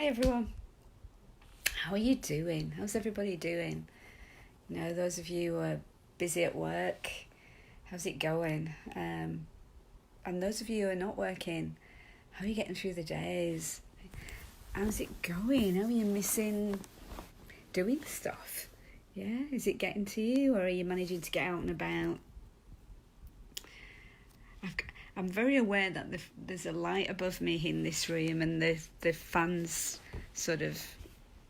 Hi everyone. How are you doing? How's everybody doing? Those of you who are busy at work, how's it going? And those of you who are not working, how are you getting through the days? How's it going? How are you missing doing stuff? Yeah, is it getting to you, or are you managing to get out and about? I'm very aware that there's a light above me in this room, and the fans sort of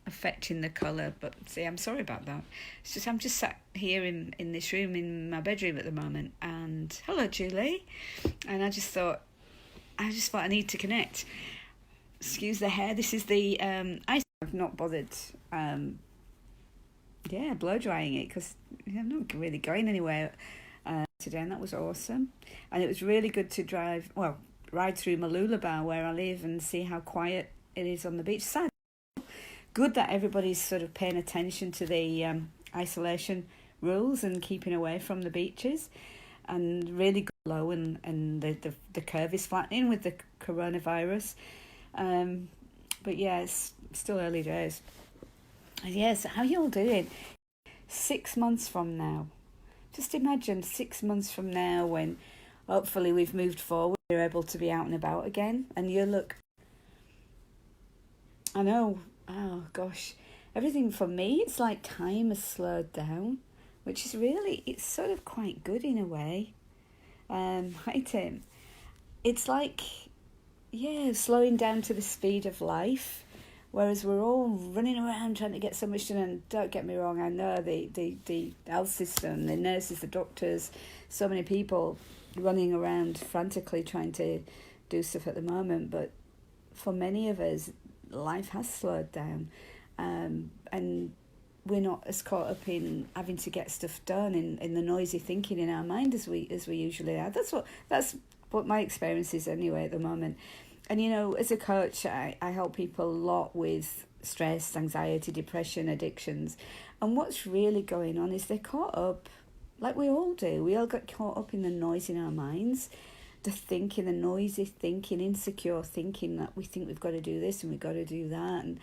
affecting the colour. But see, I'm sorry about that. It's just I'm just sat here in this room in my bedroom at the moment. And hello, Julie. And I just thought I need to connect. Excuse the hair. This is the I've not bothered blow drying it because I'm not really going anywhere today, and that was awesome. And it was really good to ride through Malulabar where I live and see how quiet it is on the beach. Sad. Good that everybody's sort of paying attention to the isolation rules and keeping away from the beaches, and really good low, and the curve is flattening with the coronavirus. But yeah, it's still early days. Yes, how are you all doing? 6 months from now. Just imagine 6 months from now when hopefully we've moved forward, we're able to be out and about again, and you look, I know, oh gosh, everything for me, it's like time has slowed down, which is really, it's sort of quite good in a way. Hi Tim. It's like, slowing down to the speed of life. Whereas we're all running around trying to get so much done, and don't get me wrong, I know the health system, the nurses, the doctors, so many people running around frantically trying to do stuff at the moment. But for many of us, life has slowed down, and we're not as caught up in having to get stuff done in the noisy thinking in our mind as we usually are. That's what my experience is anyway at the moment. And, as a coach, I help people a lot with stress, anxiety, depression, addictions. And what's really going on is they're caught up, like we all do. We all get caught up in the noise in our minds, the noisy thinking, insecure thinking that we think we've got to do this and we've got to do that. And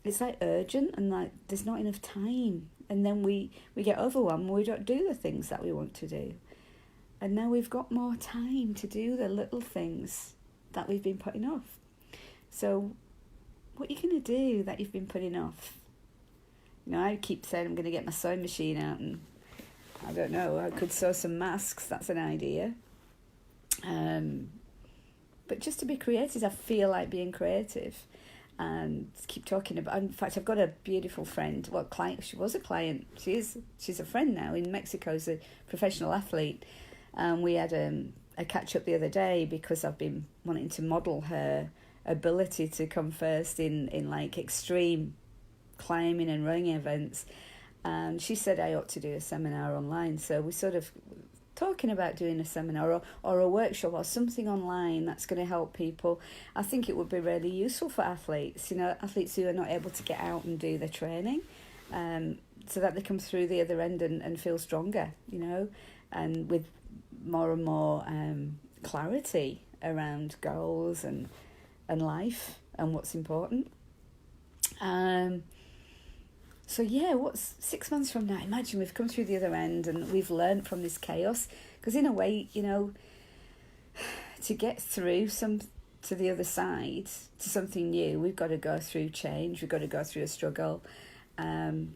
it's like urgent, and like there's not enough time. And then we get overwhelmed and we don't do the things that we want to do. And now we've got more time to do the little things that we've been putting off. So what are you going to do that you've been putting off? I keep saying I'm going to get my sewing machine out, and I don't know, I could sew some masks. That's an idea. But just to be creative, I feel like being creative and keep talking about. In fact, I've got a beautiful friend, client. She was a client. She's a friend now in Mexico. As a professional athlete, and we had a catch up the other day because I've been wanting to model her ability to come first in like extreme climbing and running events. And she said I ought to do a seminar online. So we're sort of talking about doing a seminar or a workshop or something online that's going to help people. I think it would be really useful for athletes, athletes who are not able to get out and do their training, so that they come through the other end and feel stronger, and with more and more clarity around goals and life and what's important. What's 6 months from now? Imagine we've come through the other end and we've learned from this chaos. Because in a way, to get through to the other side, to something new, we've got to go through change. We've got to go through a struggle, and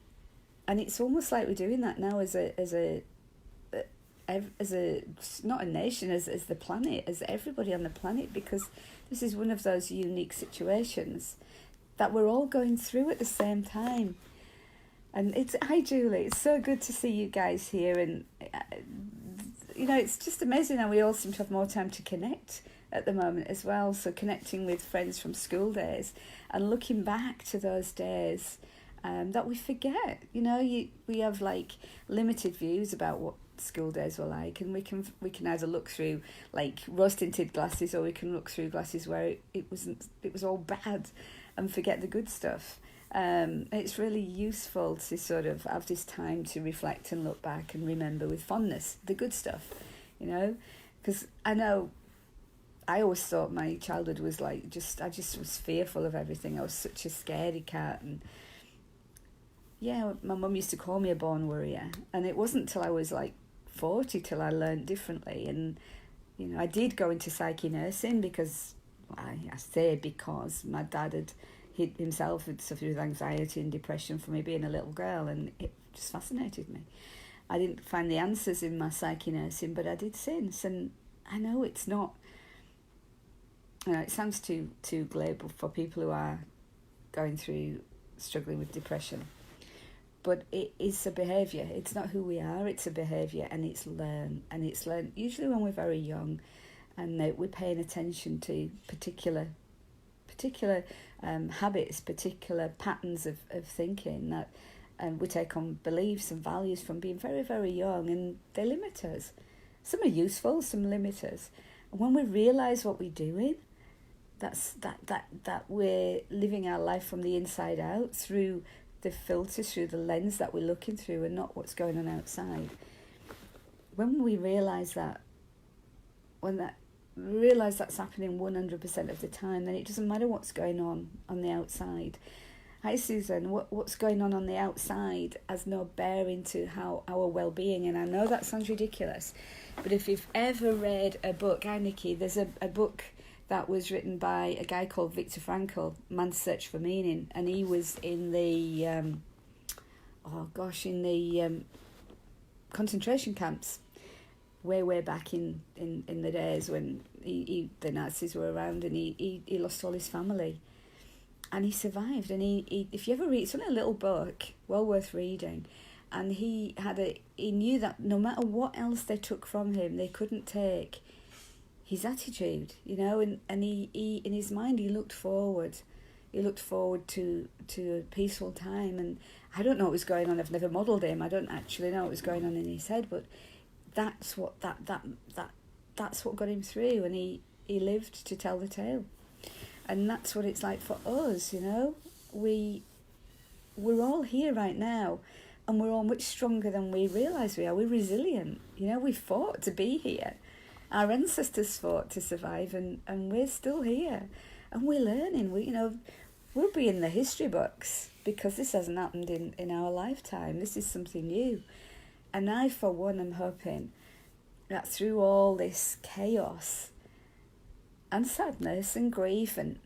it's almost like we're doing that now as a not a nation, as the planet, as everybody on the planet, because this is one of those unique situations that we're all going through at the same time. And hi Julie, it's so good to see you guys here, and it's just amazing how we all seem to have more time to connect at the moment as well. So connecting with friends from school days and looking back to those days that we forget. We have like limited views about what school days were like, and we can either look through like rose-tinted glasses, or we can look through glasses where it was all bad and forget the good stuff. It's really useful to sort of have this time to reflect and look back and remember with fondness the good stuff, because I know I always thought my childhood was like I just was fearful of everything. I was such a scaredy cat, and yeah, my mum used to call me a born worrier, and it wasn't till I was like 40 till I learned differently. And I did go into psyche nursing because I say because my dad himself had suffered with anxiety and depression from me being a little girl, and it just fascinated me. I didn't find the answers in my psyche nursing, but I did since, and I know it's not. It sounds too glib for people who are struggling with depression, but it is a behaviour. It's not who we are. It's a behaviour, and it's learned. Usually when we're very young, and we're paying attention to particular habits, particular patterns of thinking that we take on beliefs and values from being very, very young, and they limit us. Some are useful, some limit us. And when we realise what we're doing, that we're living our life from the inside out through the filter, through the lens that we're looking through, and not what's going on outside. When we realise that, that's happening 100% of the time, then it doesn't matter what's going on the outside. Hi Susan, what's going on the outside has no bearing to how our well-being, and I know that sounds ridiculous, but if you've ever read a book, hi Nikki, there's a book that was written by a guy called Viktor Frankl, Man's Search for Meaning, and he was in the concentration camps way back in the days when the Nazis were around, and he lost all his family, and he survived. And he if you ever read, it's only a little book, well worth reading, and he knew that no matter what else they took from him, they couldn't take his attitude, and he in his mind he looked forward to a peaceful time. And I don't know what was going on. I've never modelled him. I don't actually know what was going on in his head, but that's what that's what got him through, and he lived to tell the tale. And that's what it's like for us, we're all here right now, and we're all much stronger than we realise we are. We're resilient, we fought to be here. Our ancestors fought to survive, and we're still here, and we're learning. We'll be in the history books because this hasn't happened in our lifetime. This is something new. And I, for one, am hoping that through all this chaos and sadness and grief and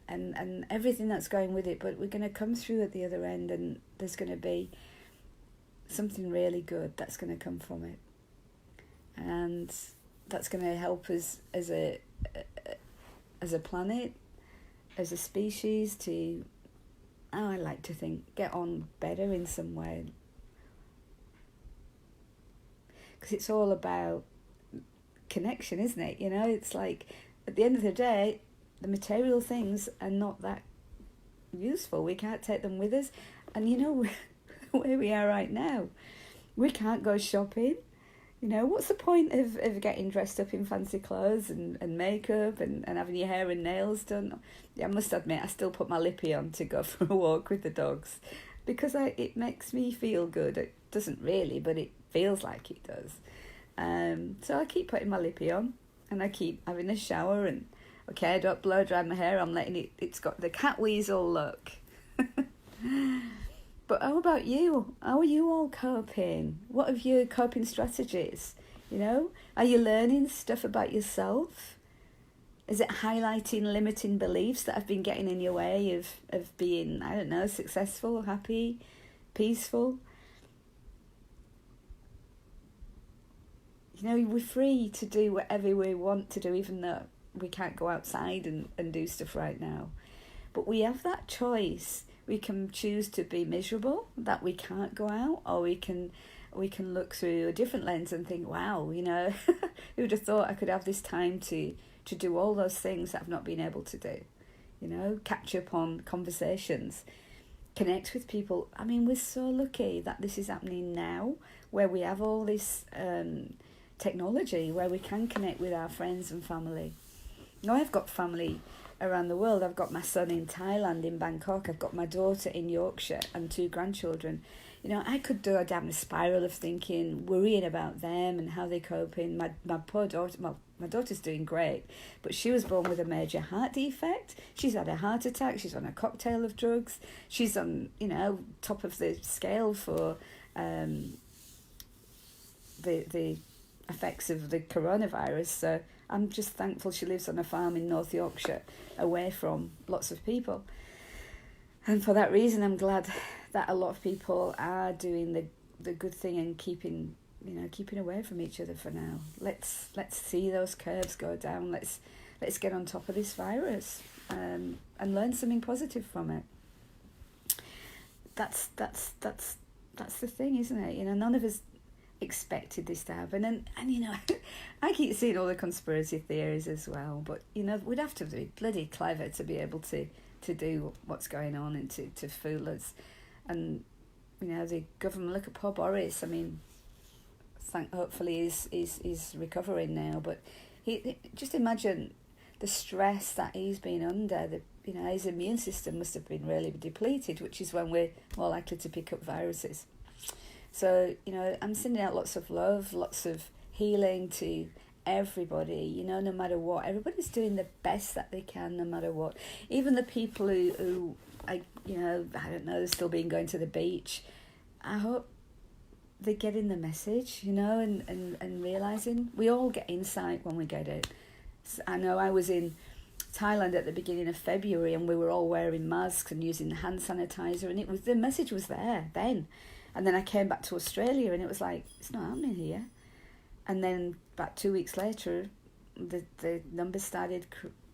everything that's going with it, but we're going to come through at the other end, and there's going to be something really good that's going to come from it. And that's going to help us as a planet, as a species, to, I like to think, get on better in some way. Because it's all about connection, isn't it? It's like, at the end of the day, the material things are not that useful. We can't take them with us. And where we are right now, we can't go shopping. What's the point of getting dressed up in fancy clothes and makeup and having your hair and nails done? I must admit, I still put my lippy on to go for a walk with the dogs because it makes me feel good. It doesn't really, but it feels like it does. So I keep putting my lippy on, and I keep having a shower, and okay, I don't blow dry my hair. I'm letting it's got the cat weasel look. But how about you? How are you all coping? What are your coping strategies? Are you learning stuff about yourself? Is it highlighting limiting beliefs that have been getting in your way of being, I don't know, successful, happy, peaceful? We're free to do whatever we want to do, even though we can't go outside and do stuff right now. But we have that choice. We can choose to be miserable that we can't go out, or we can look through a different lens and think, wow, who would have thought I could have this time to do all those things that I've not been able to do, catch up on conversations, connect with people. I mean, we're so lucky that this is happening now, where we have all this technology, where we can connect with our friends and family. I've got family around the world. I've got my son in Thailand, in Bangkok. I've got my daughter in Yorkshire and 2 grandchildren I could go down a spiral of thinking, worrying about them and how they're coping. My poor daughter, well, my daughter's doing great, but she was born with a major heart defect. She's had a heart attack. She's on a cocktail of drugs. She's on, top of the scale for the effects of the coronavirus. So I'm just thankful she lives on a farm in North Yorkshire, away from lots of people. And for that reason, I'm glad that a lot of people are doing the good thing and keeping away from each other for now. Let's see those curves go down. Let's get on top of this virus and learn something positive from it. That's the thing, isn't it? None of us expected this to happen, and I keep seeing all the conspiracy theories as well. But we'd have to be bloody clever to be able to do what's going on and to fool us. And the government, look at poor Boris. I mean, hopefully he's recovering now, but he just imagine the stress that he's been under. His immune system must have been really depleted, which is when we're more likely to pick up viruses. So I'm sending out lots of love, lots of healing to everybody, no matter what. Everybody's doing the best that they can, no matter what. Even the people who I don't know, they're still going to the beach. I hope they're getting the message, and realising. We all get insight when we get it. I know I was in Thailand at the beginning of February, and we were all wearing masks and using hand sanitizer, and the message was there then. And then I came back to Australia, and it was like, it's not happening here. And then about 2 weeks later, the numbers started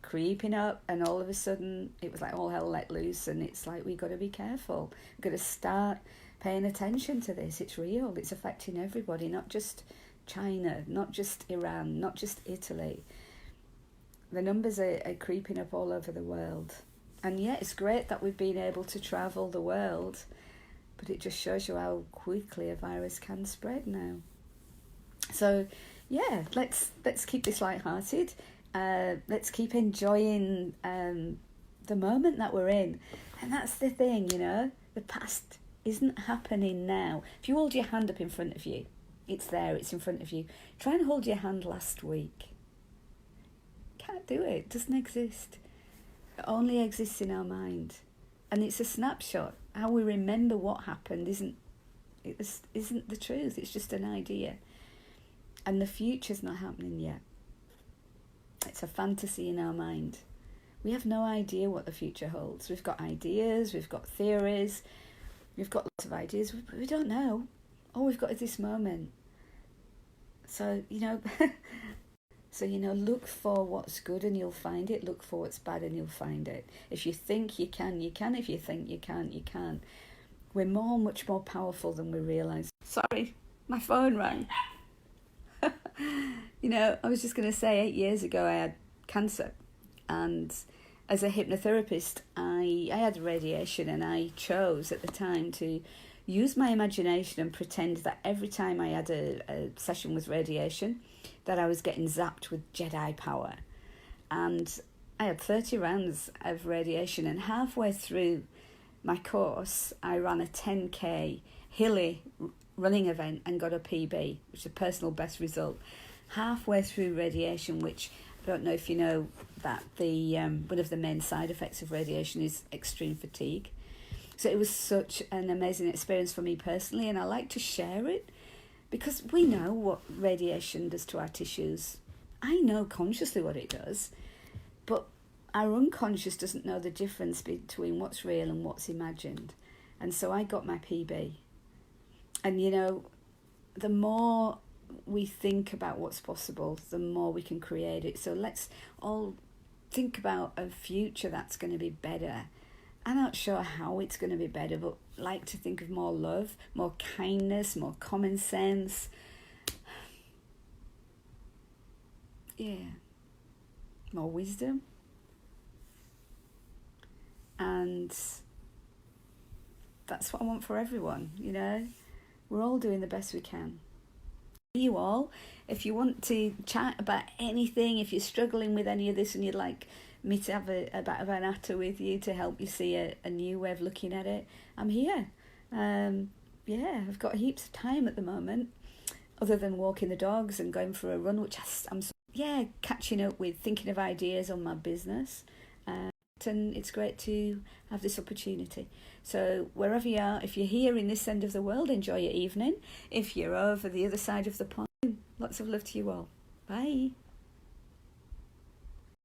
creeping up, and all of a sudden it was like all hell let loose. And it's like, we've got to be careful. We've got to start paying attention to this. It's real. It's affecting everybody, not just China, not just Iran, not just Italy. The numbers are creeping up all over the world. And yeah, it's great that we've been able to travel the world, but it just shows you how quickly a virus can spread now. So yeah, let's keep this lighthearted. Let's keep enjoying the moment that we're in. And that's the thing, the past isn't happening now. If you hold your hand up in front of you, it's there, it's in front of you. Try and hold your hand last week. Can't do it. It doesn't exist. It only exists in our mind. And it's a snapshot. How we remember what happened isn't the truth. It's just an idea. And the future's not happening yet. It's a fantasy in our mind. We have no idea what the future holds. We've got ideas, we've got theories, we've got lots of ideas, but we don't know. All we've got is this moment. So, look for what's good and you'll find it. Look for what's bad and you'll find it. If you think you can, you can. If you think you can't, you can. We're much more powerful than we realise. Sorry, my phone rang. I was just going to say 8 years ago I had cancer, and as a hypnotherapist I had radiation, and I chose at the time to use my imagination and pretend that every time I had a session with radiation that I was getting zapped with Jedi power. And I had 30 rounds of radiation, and halfway through my course I ran a 10k hilly running event and got a PB, which is a personal best result, halfway through radiation, which I don't know if you know that one of the main side effects of radiation is extreme fatigue. So it was such an amazing experience for me personally, and I like to share it because we know what radiation does to our tissues. I know consciously what it does, but our unconscious doesn't know the difference between what's real and what's imagined. And so I got my PB. And the more we think about what's possible, the more we can create it. So let's all think about a future that's going to be better. I'm not sure how it's going to be better, but like to think of more love, more kindness, more common sense. Yeah. More wisdom. And that's what I want for everyone, We're all doing the best we can. You all, if you want to chat about anything, if you're struggling with any of this and you'd like me to have a bit of an natter with you to help you see a new way of looking at it, I'm here. I've got heaps of time at the moment, other than walking the dogs and going for a run, which I'm catching up with, thinking of ideas on my business. And it's great to have this opportunity. So wherever you are, if you're here in this end of the world, enjoy your evening. If you're over the other side of the pond, lots of love to you all. Bye.